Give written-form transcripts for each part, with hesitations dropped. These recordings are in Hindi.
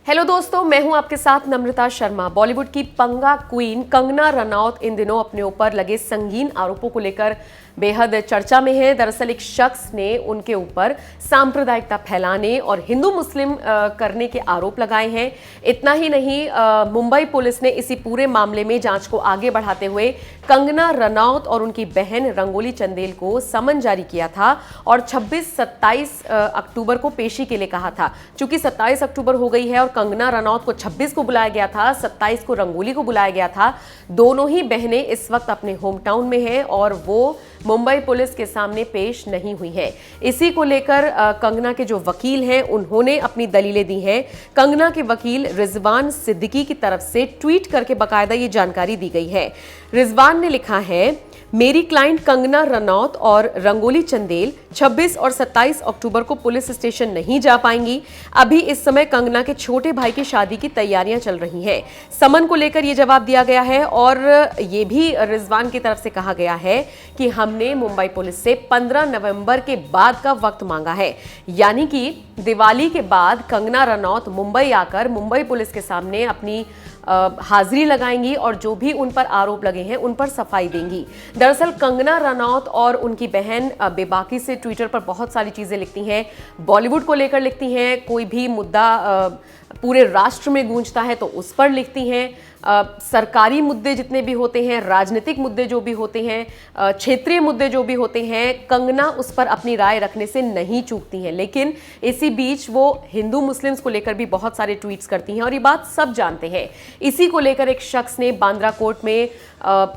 हेलो दोस्तों, मैं हूं आपके साथ नम्रता शर्मा। बॉलीवुड की पंगा क्वीन कंगना रनौत इन दिनों अपने ऊपर लगे संगीन आरोपों को लेकर बेहद चर्चा में है। दरअसल एक शख्स ने उनके ऊपर सांप्रदायिकता फैलाने और हिंदू मुस्लिम करने के आरोप लगाए हैं। इतना ही नहीं, मुंबई पुलिस ने इसी पूरे मामले में जांच को आगे बढ़ाते हुए कंगना रनौत और उनकी बहन रंगोली चंदेल को समन जारी किया था और 26-27 अक्टूबर को पेशी के लिए कहा था। चूंकि 27 अक्टूबर हो गई है और कंगना रनौत को 26 को बुलाया गया था, 27 को रंगोली को बुलाया गया था। दोनों ही बहनें इस वक्त अपने होम टाउन में हैं और वो मुंबई पुलिस के सामने पेश नहीं हुई है। इसी को लेकर कंगना के जो वकील हैं उन्होंने अपनी दलीलें दी हैं। कंगना के वकील रिजवान सिद्दीकी की तरफ से ट्वीट करके बकायदा ये जानकारी दी गई है। रिजवान ने लिखा है, मेरी क्लाइंट कंगना रनौत और रंगोली चंदेल 26 और 27 अक्टूबर को पुलिस स्टेशन नहीं जा पाएंगी। अभी इस समय कंगना के छोटे भाई की शादी की तैयारियां चल रही हैं। समन को लेकर यह जवाब दिया गया है और ये भी रिजवान की तरफ से कहा गया है कि हमने मुंबई पुलिस से 15 नवंबर के बाद का वक्त मांगा है, यानी कि दिवाली के बाद कंगना रनौत मुंबई आकर मुंबई पुलिस के सामने अपनी हाजिरी लगाएंगी और जो भी उन पर आरोप लगे हैं उन पर सफाई देंगी। दरअसल कंगना रनौत और उनकी बहन बेबाकी से ट्विटर पर बहुत सारी चीजें लिखती हैं, बॉलीवुड को लेकर लिखती हैं। कोई भी मुद्दा पूरे राष्ट्र में गूंजता है तो उस पर लिखती हैं। सरकारी मुद्दे जितने भी होते हैं, राजनीतिक मुद्दे जो भी होते हैं, क्षेत्रीय मुद्दे जो भी होते हैं, कंगना उस पर अपनी राय रखने से नहीं चूकती हैं। लेकिन इसी बीच वो हिंदू मुस्लिम्स को लेकर भी बहुत सारे ट्वीट्स करती हैं और ये बात सब जानते हैं। इसी को लेकर एक शख्स ने बांद्रा कोर्ट में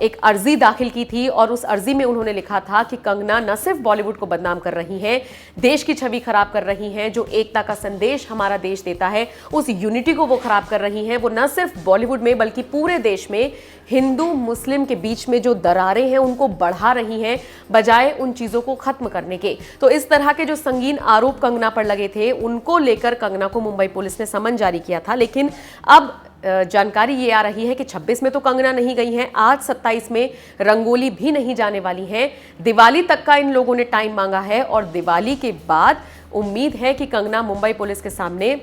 एक अर्जी दाखिल की थी और उस अर्जी में उन्होंने लिखा था कि कंगना न सिर्फ बॉलीवुड को बदनाम कर रही हैं, देश की छवि खराब कर रही हैं। जो एकता का संदेश हमारा देश देता है उस यूनिटी को वो खराब कर रही हैं। वो न सिर्फ बॉलीवुड में बल्कि पूरे देश में हिंदू मुस्लिम के बीच में जो दरारें हैं उनको बढ़ा रही हैं, बजाय उन चीजों को खत्म करने के। तो इस तरह के जो संगीन आरोप कंगना पर लगे थे उनको लेकर कंगना को मुंबई पुलिस ने समन जारी किया था। लेकिन अब जानकारी ये आ रही है कि 26 में तो कंगना नहीं गई हैं, आज 27 में रंगोली भी नहीं जाने वाली हैं। दिवाली तक का इन लोगों ने टाइम मांगा है और दिवाली के बाद उम्मीद है कि कंगना मुंबई पुलिस के सामने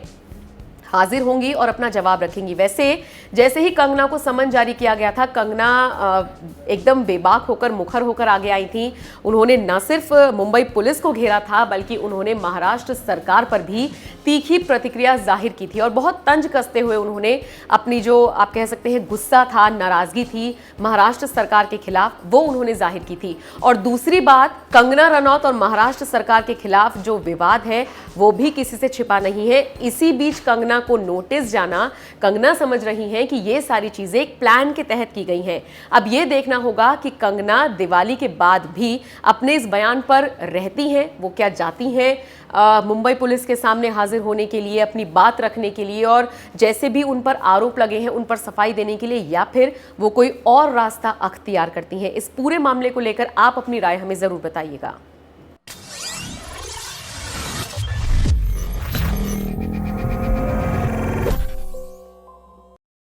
हाजिर होंगी और अपना जवाब रखेंगी। वैसे जैसे ही कंगना को समन जारी किया गया था, कंगना एकदम बेबाक होकर, मुखर होकर आगे आई थी। उन्होंने न सिर्फ मुंबई पुलिस को घेरा था बल्कि उन्होंने महाराष्ट्र सरकार पर भी तीखी प्रतिक्रिया जाहिर की थी और बहुत तंज कसते हुए उन्होंने अपनी जो आप कह सकते हैं गुस्सा था, नाराजगी थी महाराष्ट्र सरकार के खिलाफ, वो उन्होंने जाहिर की थी। और दूसरी बात, कंगना रनौत और महाराष्ट्र सरकार के खिलाफ जो विवाद है वो भी किसी से छिपा नहीं है। इसी बीच कंगना को नोटिस जाना, कंगना समझ रही हैं कि ये सारी चीजें एक प्लान के तहत की गई हैं। अब ये देखना होगा कि कंगना दिवाली के बाद भी अपने इस बयान पर रहती हैं, वो क्या जाती हैं मुंबई पुलिस के सामने हाजिर होने के लिए, अपनी बात रखने के लिए और जैसे भी उन पर आरोप लगे हैं उन पर सफाई देने के लिए, या फिर वो कोई और रास्ता अख्तियार करती हैं। इस पूरे मामले को लेकर आप अपनी राय हमें जरूर बताइएगा।